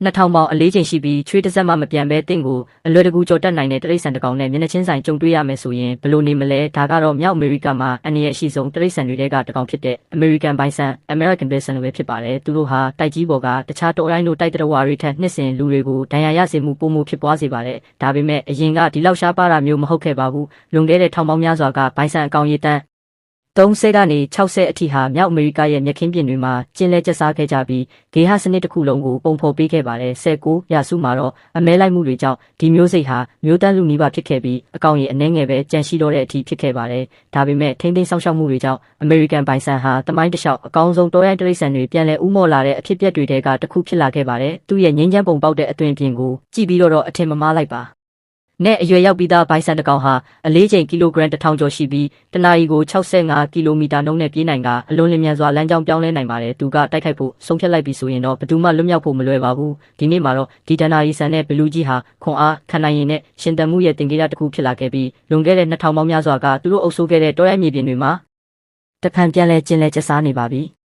2000 ပေါင်အလေးချိန်ရှိပြီးချွေးတစ်စက်မှမပြန်ပဲတင့်ကိုအလွယ်တကူကြော်တက်နိုင်တဲ့တရိတ်ဆန်တစ်ကောင်နဲ့မျက်နှာချင်းဆိုင်ကြုံတွေ့ရမယ်ဆိုရင်ဘယ်လိုနေမလဲဒါကတော့မြောက်အမေရိကမှာအနည်းအရှိဆုံးတရိတ်ဆန်တွေကတစ်ကောင်ဖြစ်တဲ့ American Bison American Bison ပဲဖြစ်ပါတယ်သူတို့ဟာတိုက်ကြီးပေါ်ကတခြားတောတိုင်းတို့တိုက်တရဝါတွေထက်နှစ်စဉ်လူတွေကိုဒဏ်ရာရစေမှုပုံမှုဖြစ်ပွားစေပါတယ်ဒါပေမဲ့အရင်ကဒီလောက်ရှားပါတာမျိုးမဟုတ်ခဲ့ပါဘူးလွန်ခဲ့တဲ့ထောင်ပေါင်းများစွာက Bison အကောင်ရေတန်း30ကနေ60အထိဟာမြောက်အမေရိကရဲ့မြက်ခင်းပြင်တွေမှာကျင်းလဲကျဆားခဲ့ကြပြီးဂေဟစနစ်တစ်ခုလုံးကိုပုံဖော်ပေးခဲ့ပါတယ်19ရာစုမှာတော့အမဲလိုက်မှုတွေကြောင့်ဒီမျိုးစိတ်ဟာမျိုးတန်းလူနီးပါးဖြစ်ခဲ့ပြီးအကောင်ရေအနှဲငယ်ပဲကြန့်ရှိတော့တဲ့အထိဖြစ်ခဲ့ပါတယ်ဒါပေမဲ့ထိမ့်သိမ်းဆောင်ရှောက်မှုတွေကြောင့် American Bison ဟာတမိုင်းတစ်လျှောက်အကောင်ဆုံးတောရိုင်းတရိတ်ဆန်တွေပြန်လည်ဥမော့လာတဲ့အဖြစ်အပျက်တွေတဲကတစ်ခုဖြစ်လာခဲ့ပါတယ်သူ့ရဲ့ငြိမ်းချမ်းပုံပေါက်တဲ့အသွင်ပြင်ကိုကြည့်ပြီးတော့အထင်မမှားလိုက်ပါနဲ့အရွယ်ရောက်ပြီးသားဘိုင်ဆန်တစ်ကောင်ဟာအလေးချိန်ကီလိုဂရမ်1000ကျော်ရှိပြီးတနာရီကို65ကီလိုမီတာနှုန်းနဲ့ပြေးနိုင်ကအလွန်လျင်မြန်စွာလမ်းကြောင်းပြောင်းလဲနိုင်ပါတယ်သူကတိုက်ခိုက်ဖို့ဆုံးဖြတ်လိုက်ပြီဆိုရင်တော့ဘယ်သူမှလွတ်မြောက်ဖို့မလွယ်ပါဘူးဒီနေ့မှာတော့ဒီတနာရီဆန်နဲ့ဘလူးကြီးဟာခွန်အားခံနိုင်ရင်နဲ့ရှင်သန်မှုရဲ့တင်ကြေးတစ်ခုဖြစ်လာခဲ့ပြီးလွန်ခဲ့တဲ့2000ပေါင်းများစွာကသူတို့အုပ်စိုးခဲ့တဲ့တောရိုင်းမြေပြင်တွေမှာတဖန်ပြန်လဲကျင်းလဲကျဆားနေပါပြီ